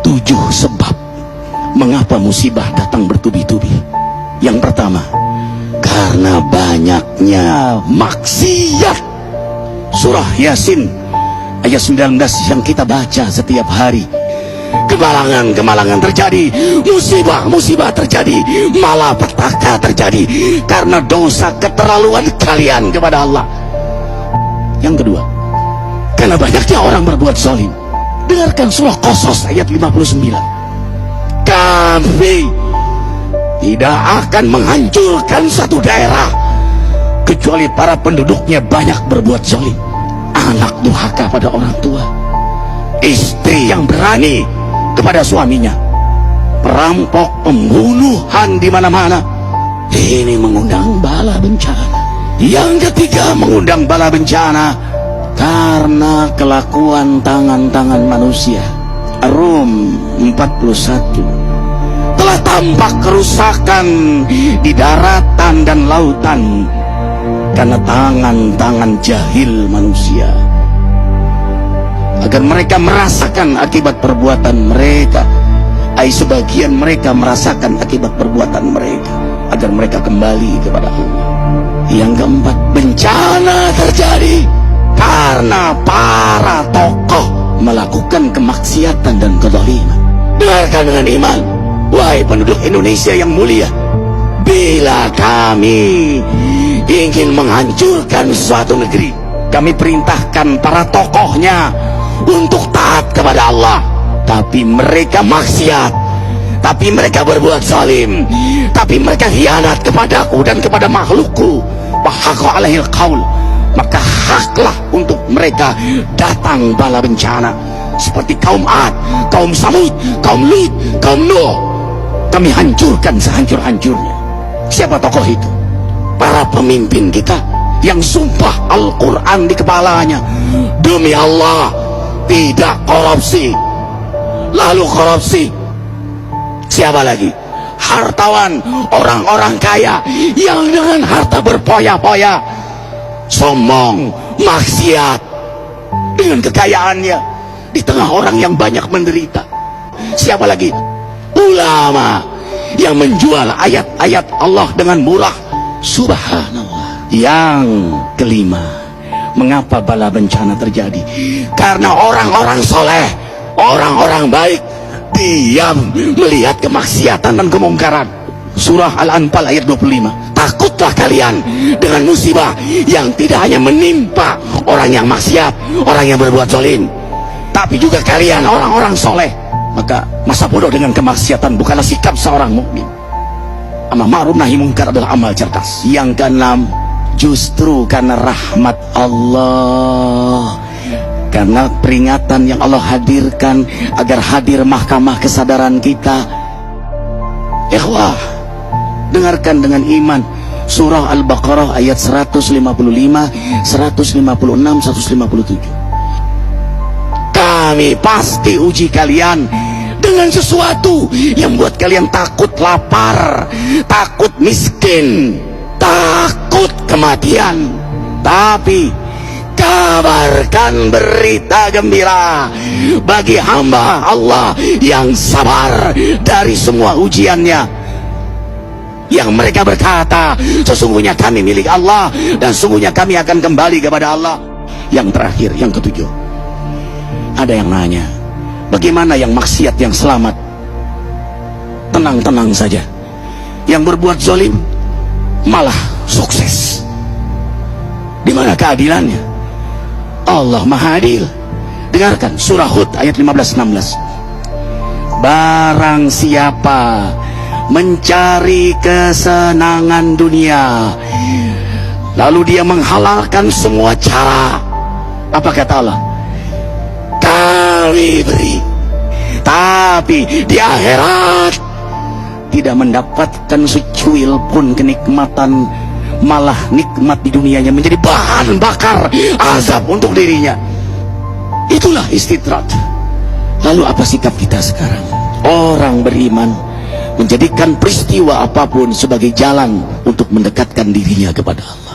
7 sebab mengapa musibah datang bertubi-tubi. Yang pertama, karena banyaknya maksiat. Surah Yasin ayat 19 yang kita baca setiap hari. Kemalangan terjadi, musibah terjadi, malapetaka terjadi karena dosa keterlaluan kalian kepada Allah. Yang kedua, karena banyaknya orang berbuat zalim. Dengarkan surah Qasas ayat 59. Kami tidak akan menghancurkan satu daerah kecuali para penduduknya banyak berbuat zalim. Anak durhaka pada orang tua, istri yang berani kepada suaminya, perampok, pembunuhan di mana-mana. Ini mengundang bala bencana. Yang ketiga, mengundang bala bencana karena kelakuan tangan-tangan manusia. Rum 41. Telah tampak kerusakan di daratan dan lautan karena tangan-tangan jahil manusia, agar mereka merasakan akibat perbuatan mereka. Sebagian mereka merasakan akibat perbuatan mereka, agar mereka kembali kepada Allah. Yang keempat, bencana terjadi karena para tokoh melakukan kemaksiatan dan kezaliman. Dengarkan dengan iman, wahai penduduk Indonesia yang mulia, bila kami ingin menghancurkan suatu negeri, kami perintahkan para tokohnya untuk taat kepada Allah, tapi mereka maksiat, tapi mereka berbuat zalim, tapi mereka khianat kepadaku dan kepada makhlukku. Wahaqqa alaihil qaul, maka haklah untuk mereka datang bala bencana seperti kaum Ad, kaum Samud, kaum Lut, kaum Nuh. Kami hancurkan sehancur-hancurnya. Siapa tokoh itu? Para pemimpin kita yang sumpah Al-Quran di kepalanya, demi Allah tidak korupsi. Lalu korupsi. Siapa lagi? Hartawan, orang-orang kaya yang dengan harta berpoya-poya, sombong, maksiat dengan kekayaannya di tengah orang yang banyak menderita. Siapa lagi? Ulama yang menjual ayat-ayat Allah dengan murah. Subhanallah. Yang kelima, mengapa bala bencana terjadi? Karena orang-orang soleh, orang-orang baik diam melihat kemaksiatan dan kemungkaran. Surah Al-Anfal ayat 25. Takutlah kalian dengan musibah yang tidak hanya menimpa orang yang maksiat, orang yang berbuat zalim, tapi juga kalian orang-orang soleh. Maka masa bodoh dengan kemaksiatan bukanlah sikap seorang mukmin. Amar ma'ruf nahi mungkar adalah amal cerdas. Yang keenam, justru karena rahmat Allah, karena peringatan yang Allah hadirkan agar hadir mahkamah kesadaran kita. Ikhwah, dengarkan dengan iman surah Al-Baqarah ayat 155, 156, 157. Kami pasti uji kalian dengan sesuatu yang buat kalian takut lapar, takut miskin, takut kematian. Tapi kabarkan berita gembira bagi hamba Allah yang sabar dari semua ujiannya, yang mereka berkata, sesungguhnya kami milik Allah dan sesungguhnya kami akan kembali kepada Allah. Yang terakhir, yang ketujuh, ada yang nanya, bagaimana yang maksiat yang selamat? Tenang-tenang saja. Yang berbuat zalim malah sukses. Di mana keadilannya? Allah Maha Adil. Dengarkan surah Hud ayat 15-16. Barang siapa mencari kesenangan dunia, lalu dia menghalalkan semua cara, apa kata Allah? Kami beri, tapi di akhirat tidak mendapatkan secuil pun kenikmatan, malah nikmat di dunianya menjadi bahan bakar azab untuk dirinya. Itulah istidrat. Lalu apa sikap kita sekarang? Orang beriman menjadikan peristiwa apapun sebagai jalan untuk mendekatkan dirinya kepada Allah.